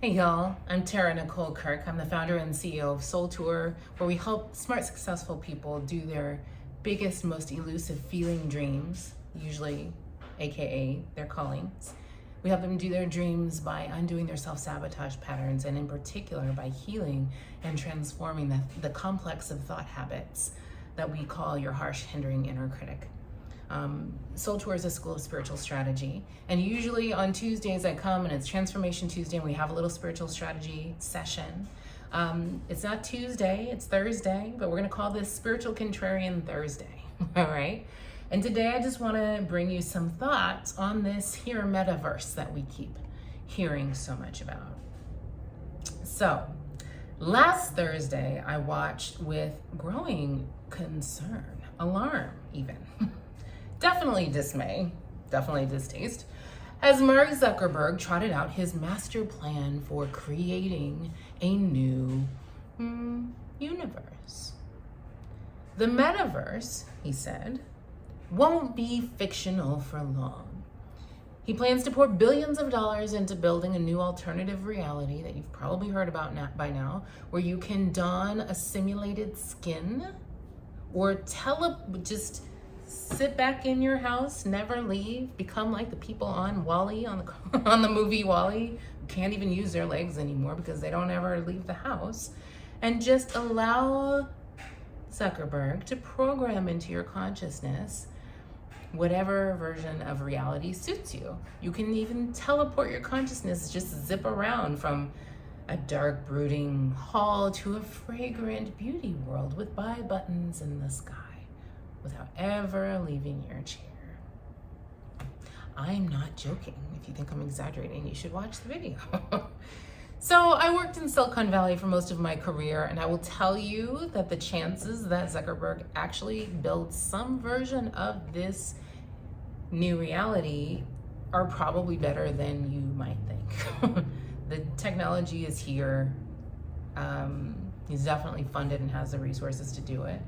Hey y'all, I'm Tara-Nicholle Kirk. I'm the founder and CEO of Soul Tour, where we help smart, successful people do their biggest, most elusive feeling dreams, usually AKA their callings. We help them do their dreams by undoing their self-sabotage patterns, and in particular by healing and transforming the complex of thought habits that we call your harsh, hindering inner critic. Soul Tour is a school of spiritual strategy, and usually on Tuesdays I come and it's Transformation Tuesday and we have a little spiritual strategy session. It's not Tuesday, it's Thursday, but we're gonna call this Spiritual Contrarian Thursday, all right? And today I just wanna bring you some thoughts on this here metaverse that we keep hearing so much about. So, last Thursday I watched with growing concern, alarm even, definitely dismay, definitely distaste, as Mark Zuckerberg trotted out his master plan for creating a new universe. The metaverse, he said, won't be fictional for long. He plans to pour billions of dollars into building a new alternative reality that you've probably heard about by now, where you can don a simulated skin or just sit back in your house, never leave, become like the people on WALL-E, on the movie WALL-E, who can't even use their legs anymore because they don't ever leave the house, and just allow Zuckerberg to program into your consciousness whatever version of reality suits you. You can even teleport your consciousness, just zip around from a dark, brooding hall to a fragrant beauty world with buy buttons in the sky, without ever leaving your chair. I'm not joking. If you think I'm exaggerating, you should watch the video. So I worked in Silicon Valley for most of my career, and I will tell you that the chances that Zuckerberg actually builds some version of this new reality are probably better than you might think. The technology is here. He's definitely funded and has the resources to do it.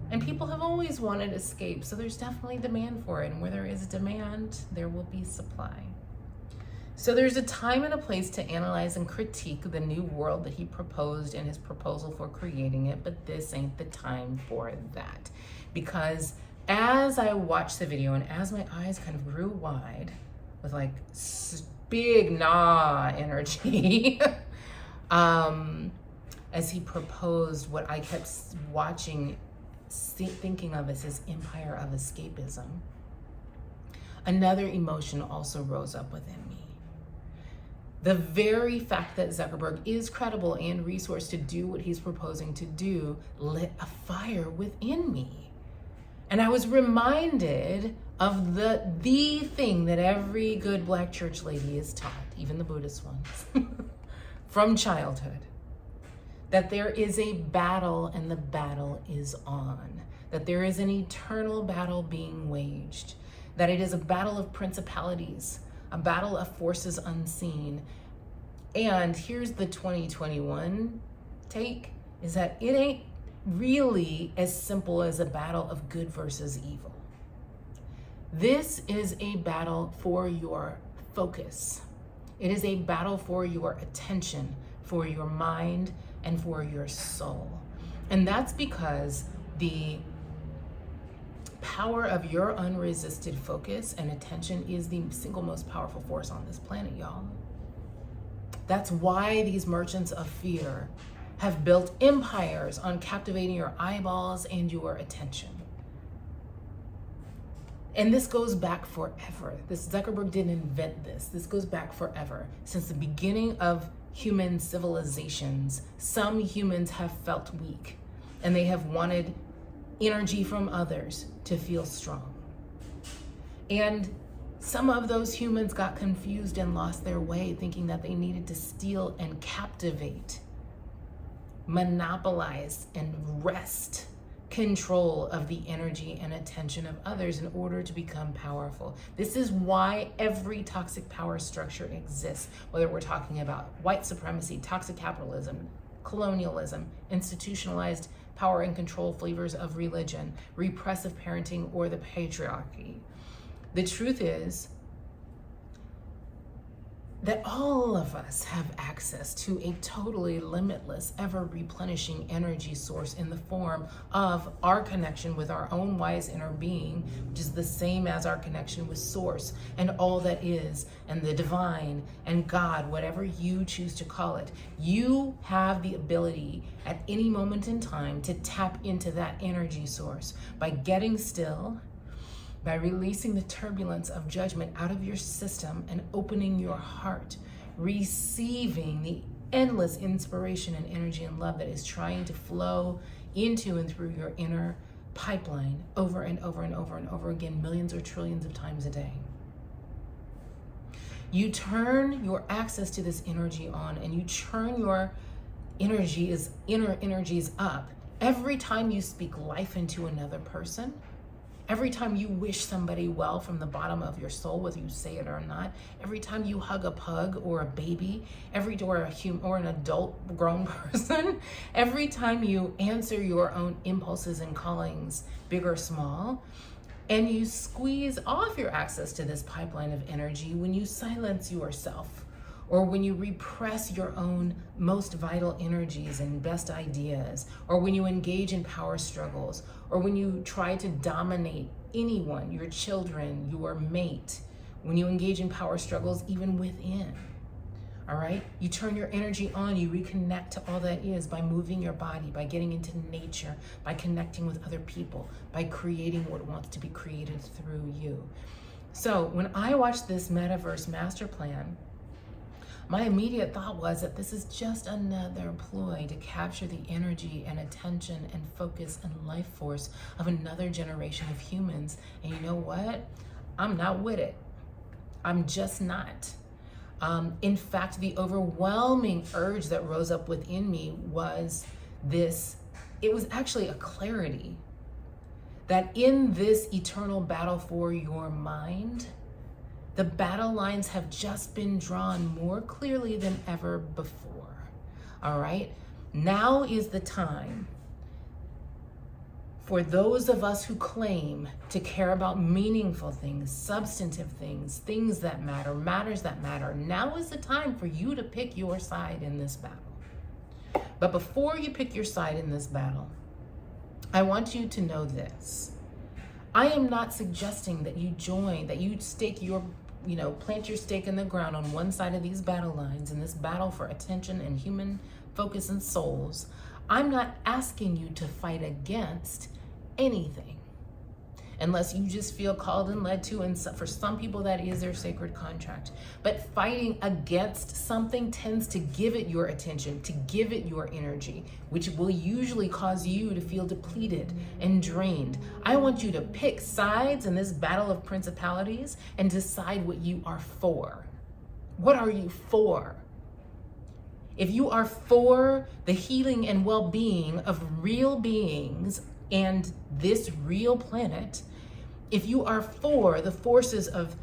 And people have always wanted escape, so there's definitely demand for it. And where there is demand, there will be supply. So there's a time and a place to analyze and critique the new world that he proposed in his proposal for creating it, but this ain't the time for that. Because as I watched the video and as my eyes kind of grew wide with like big energy, as he proposed what I kept watching, thinking of as his empire of escapism, another emotion also rose up within me. The very fact that Zuckerberg is credible and resourced to do what he's proposing to do lit a fire within me. And I was reminded of the thing that every good Black church lady is taught, even the Buddhist ones, from childhood. That there is a battle and the battle is on. That there is an eternal battle being waged. That it is a battle of principalities, a battle of forces unseen. And here's the 2021 take, is that it ain't really as simple as a battle of good versus evil. This is a battle for your focus. It is a battle for your attention, for your mind, and for your soul. And that's because the power of your unresisted focus and attention is the single most powerful force on this planet, y'all. That's why these merchants of fear have built empires on captivating your eyeballs and your attention. And this goes back forever. This Zuckerberg didn't invent this. This goes back forever. Since the beginning of human civilizations, some humans have felt weak and they have wanted energy from others to feel strong. And some of those humans got confused and lost their way, thinking that they needed to steal and captivate, monopolize and wrest control of the energy and attention of others in order to become powerful. This is why every toxic power structure exists, whether we're talking about white supremacy, toxic capitalism, colonialism, institutionalized power and control flavors of religion, repressive parenting, or the patriarchy. The truth is, that all of us have access to a totally limitless, ever replenishing energy source in the form of our connection with our own wise inner being, which is the same as our connection with source and all that is, and the divine and God, whatever you choose to call it. You have the ability at any moment in time to tap into that energy source by getting still, by releasing the turbulence of judgment out of your system and opening your heart, receiving the endless inspiration and energy and love that is trying to flow into and through your inner pipeline over and over and over and over again, millions or trillions of times a day. You turn your access to this energy on, and you turn your inner energies up every time you speak life into another person. Every time you wish somebody well from the bottom of your soul, whether you say it or not, every time you hug a pug or a baby, or an adult grown person, every time you answer your own impulses and callings, big or small, and you squeeze off your access to this pipeline of energy when you silence yourself, or when you repress your own most vital energies and best ideas, or when you engage in power struggles, or when you try to dominate anyone, your children, your mate, when you engage in power struggles even within, all right? You turn your energy on, you reconnect to all that is by moving your body, by getting into nature, by connecting with other people, by creating what wants to be created through you. So when I watched this Metaverse master plan, my immediate thought was that this is just another ploy to capture the energy and attention and focus and life force of another generation of humans. And you know what? I'm not with it. I'm just not. In fact, the overwhelming urge that rose up within me was this. It was actually a clarity that in this eternal battle for your mind, the battle lines have just been drawn more clearly than ever before, all right? Now is the time for those of us who claim to care about meaningful things, substantive things, things that matter, matters that matter. Now is the time for you to pick your side in this battle. But before you pick your side in this battle, I want you to know this. I am not suggesting that you plant your stake in the ground on one side of these battle lines in this battle for attention and human focus and souls. I'm not asking you to fight against anything, unless you just feel called and led to, and for some people that is their sacred contract. But fighting against something tends to give it your attention, to give it your energy, which will usually cause you to feel depleted and drained. I want you to pick sides in this battle of principalities and decide what you are for. What are you for? If you are for the healing and well-being of real beings and this real planet, if you are for the forces of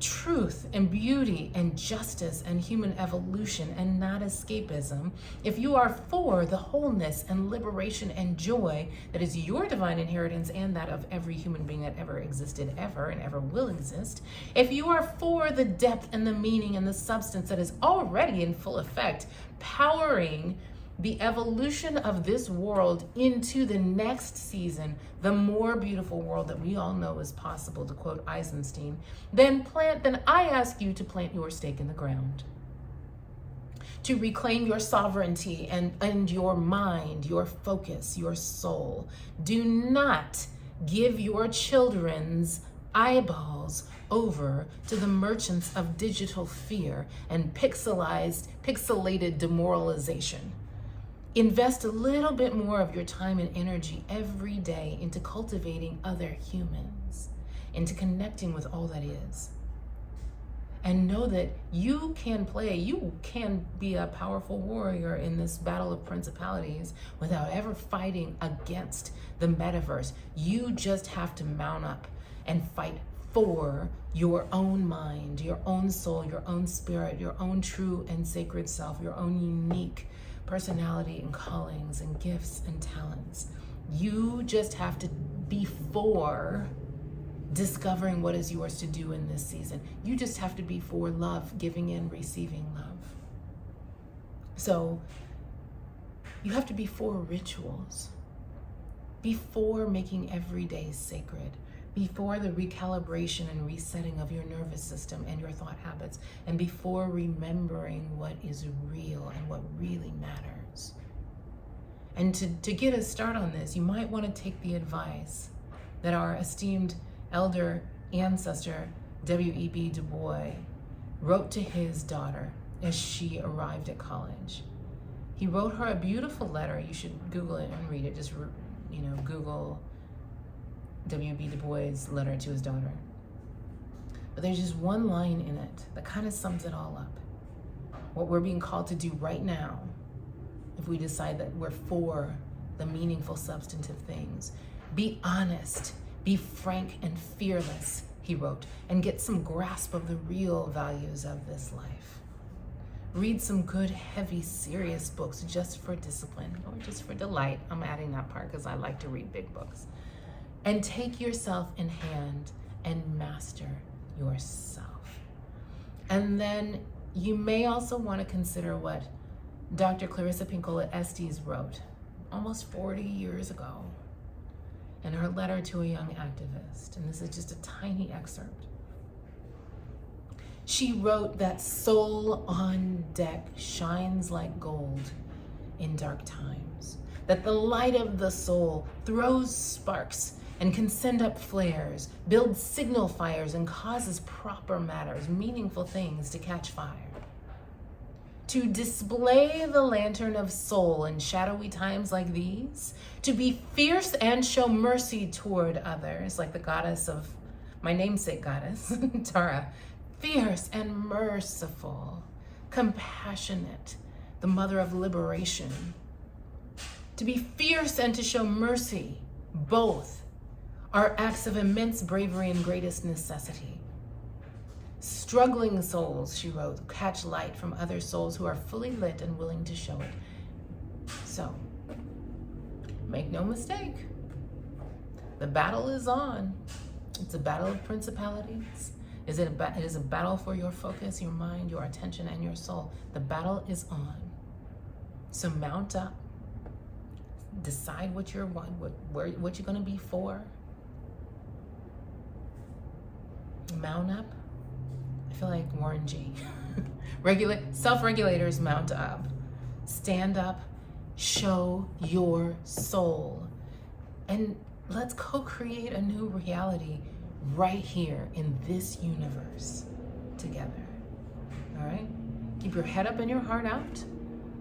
truth and beauty and justice and human evolution and not escapism, if you are for the wholeness and liberation and joy that is your divine inheritance and that of every human being that ever existed ever and ever will exist, if you are for the depth and the meaning and the substance that is already in full effect, powering the evolution of this world into the next season, the more beautiful world that we all know is possible, to quote Eisenstein, then I ask you to plant your stake in the ground. To reclaim your sovereignty and your mind, your focus, your soul. Do not give your children's eyeballs over to the merchants of digital fear and pixelated demoralization. Invest a little bit more of your time and energy every day into cultivating other humans, into connecting with all that is. And know that you can be a powerful warrior in this battle of principalities without ever fighting against the metaverse. You just have to mount up and fight for your own mind, your own soul, your own spirit, your own true and sacred self, your own unique personality and callings and gifts and talents. You just have to be for discovering what is yours to do in this season. You just have to be for love, giving and receiving love. So you have to be for rituals, before making every day sacred, before the recalibration and resetting of your nervous system and your thought habits, and before remembering what is real and what really matters. And to get a start on this, you might want to take the advice that our esteemed elder ancestor, W.E.B. Du Bois, wrote to his daughter as she arrived at college. He wrote her a beautiful letter. You should Google it and read it. Just, Google W.B. Du Bois' letter to his daughter. But there's just one line in it that kind of sums it all up. What we're being called to do right now, if we decide that we're for the meaningful, substantive things. Be honest, be frank and fearless, he wrote, and get some grasp of the real values of this life. Read some good, heavy, serious books just for discipline or just for delight. I'm adding that part because I like to read big books. And take yourself in hand and master yourself. And then you may also want to consider what Dr. Clarissa Pinkola Estes wrote almost 40 years ago in her letter to a young activist. And this is just a tiny excerpt. She wrote that soul on deck shines like gold in dark times, that the light of the soul throws sparks and can send up flares, builds signal fires, and causes proper matters, meaningful things to catch fire. To display the lantern of soul in shadowy times like these, to be fierce and show mercy toward others, like the goddess of, my namesake goddess, Tara, fierce and merciful, compassionate, the mother of liberation. To be fierce and to show mercy, both are acts of immense bravery and greatest necessity. Struggling souls, she wrote, catch light from other souls who are fully lit and willing to show it. So, make no mistake, the battle is on. It's a battle of principalities. It is a battle for your focus, your mind, your attention, and your soul. The battle is on. So mount up. Decide what you're going to be for. Mount up. I feel like Warren G. Self-regulators mount up. Stand up. Show your soul. And let's co-create a new reality right here in this universe together. All right? Keep your head up and your heart out.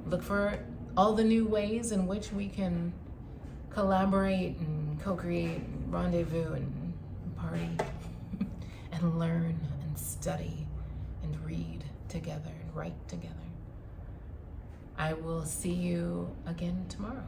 Look for all the new ways in which we can collaborate and co-create and rendezvous and party and learn and study and read together and write together. I will see you again tomorrow.